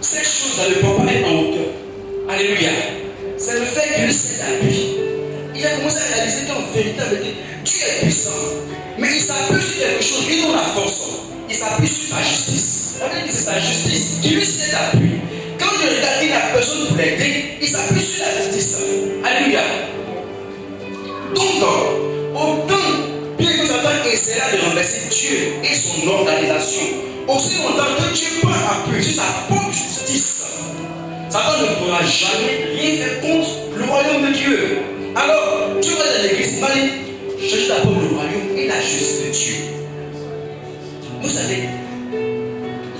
Cette chose-là ne peut pas être en hauteur. Alléluia. C'est le fait qu'il s'est appuyé. Il a commencé à réaliser qu'en vérité, Dieu est puissant. Mais il s'appuie sur quelque chose, il donne la force. Il s'appuie sur sa justice. La Bible dit que c'est sa justice qui lui sert d'appui. Quand il regarde, il n'a personne pour l'aider, il s'appuie sur la justice. Alléluia. Donc, autant, bien que Satan essaiera de renverser Dieu et son organisation, aussi longtemps que Dieu prend appui sur sa propre justice, Satan ne pourra jamais rien faire contre le royaume de Dieu. Alors, Dieu va dans l'église, il va dire, cherchez d'abord le royaume et la justice de Dieu. Vous savez,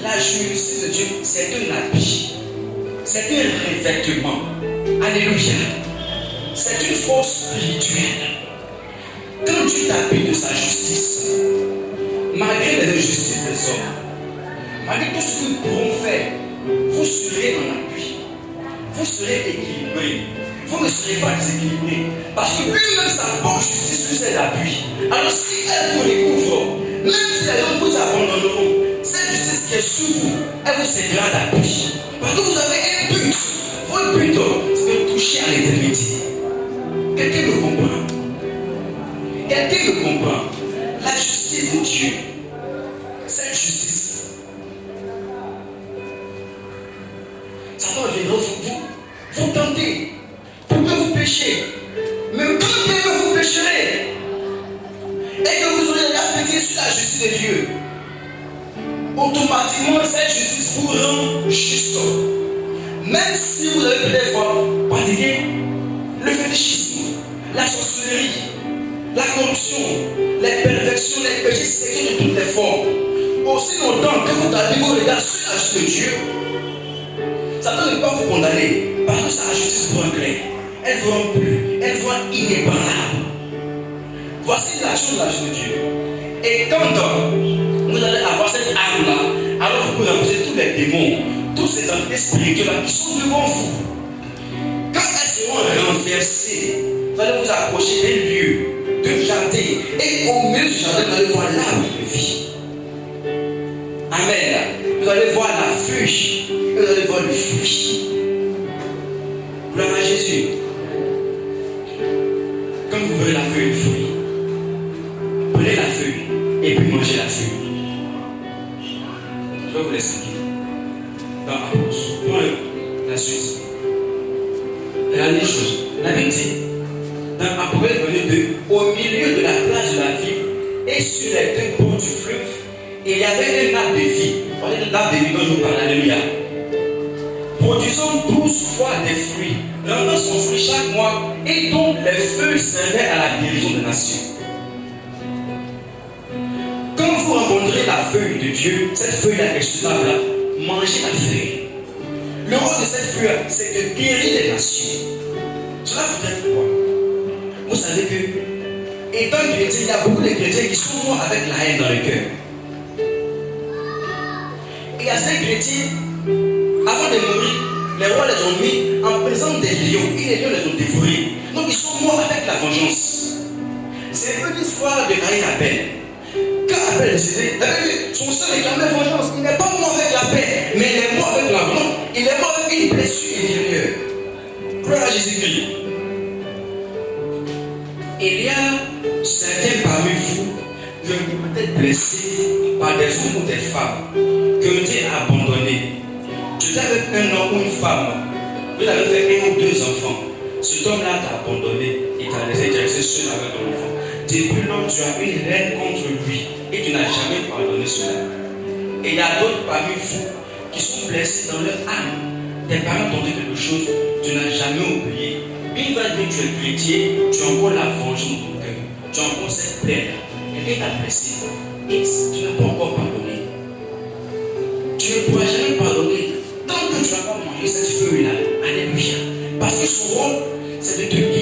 la justice de Dieu, c'est un habit, c'est un revêtement. Alléluia. C'est une force spirituelle. Quand Dieu t'habille de sa justice, malgré les injustices des hommes, malgré tout ce que nous pourrons faire, vous serez en appui. Vous serez équilibré. Vous ne serez pas déséquilibré. Parce que lui-même, sa propre justice vous est d'appui. Alors si elle vous découvre, même si les hommes vous abandonneront, cette justice qui est sous vous, elle vous servira d'appui. Parce que vous avez un but. Votre but, c'est de toucher à l'éternité. Quelqu'un me comprend? Quelqu'un me comprend? La justice de Dieu, cette justice, Satan viendra vous tenter pour que vous péchiez. Mais quand vous pécherez et que vous aurez l'appétit sur la justice de Dieu, automatiquement cette justice vous rend juste. Même si vous avez des fois pratiqué le fétichisme, la sorcellerie, la corruption, les perversions, les péchés sexuels de toutes les formes, aussi longtemps que vous gardez vos regards sur la justice de Dieu, Satan ne peut pas vous condamner parce que sa justice vous rend clair. Elle vous rend pur, elle vous rend inébranlable. Voici l'action de la justice de Dieu. Et quand vous allez avoir cette arme-là, alors vous pouvez renverser tous les démons, tous ces entités spirituelles qui sont devant vous. Quand elles seront renversées, vous allez vous approcher d'un lieu de jardin. Et au milieu du jardin, vous allez voir l'arbre de vie. Amen. Vous allez voir la feuille. Et vous allez voir le fruit. Gloire à Jésus. Quand vous verrez la feuille, le fruit, prenez la feuille et puis mangez la feuille. Je vais vous l'expliquer. Dans Apôtre, pour la suite. Regardez les choses. La Bible dit, dans Apocalypse 22, au milieu de la place de la ville et sur les deux bords du fleuve, il y avait un arbre de vie. Vous voyez l'arbre de vie dont je vous parle, alléluia. Produisant 12 fois des fruits, rendant son fruit chaque mois, et dont les feuilles servaient à la guérison des nations. Quand vous rencontrez la feuille de Dieu, cette feuille-là est soutenable, mangez la feuille. Le rôle de cette feuille, c'est de guérir les nations. Cela veut dire quoi? Vous savez que, étant chrétien, il y a beaucoup de chrétiens qui sont morts avec la haine dans le cœur. Et il y a ces chrétiens, avant de mourir, les rois les ont mis en présence des lions et les lions les ont dévorés. Donc ils sont morts avec la vengeance. C'est un peu l'histoire de Caïn et Abel. Quand Abel est décédé, son sang réclamait vengeance. Il n'est pas mort avec la paix, mais il est mort avec la vengeance. Il est mort avec une blessure intérieure. Gloire à Jésus-Christ. Il y a certains parmi vous qui ont peut-être blessés par des hommes ou des femmes qui ont été abandonnés. Tu étais avec un homme ou une femme, vous avez fait 1 ou 2 enfants. Cet homme-là t'a abandonné et t'a laissé rester seul avec ton enfant. Depuis lors, tu as une haine contre lui et tu n'as jamais pardonné cela. Et il y a d'autres parmi vous qui sont blessés dans leur âme. Tes parents t'ont dit quelque chose, tu n'as jamais oublié. Il va dire que tu es chrétien, tu as encore la vengeance dans ton cœur. Tu as encore cette plaie-là. Quelqu'un t'a blessé et tu n'as pas encore pardonné. Tu ne pourras jamais pardonner tant que tu n'as pas mangé cette feuille-là. Alléluia. Parce que son rôle, c'est de te guérir.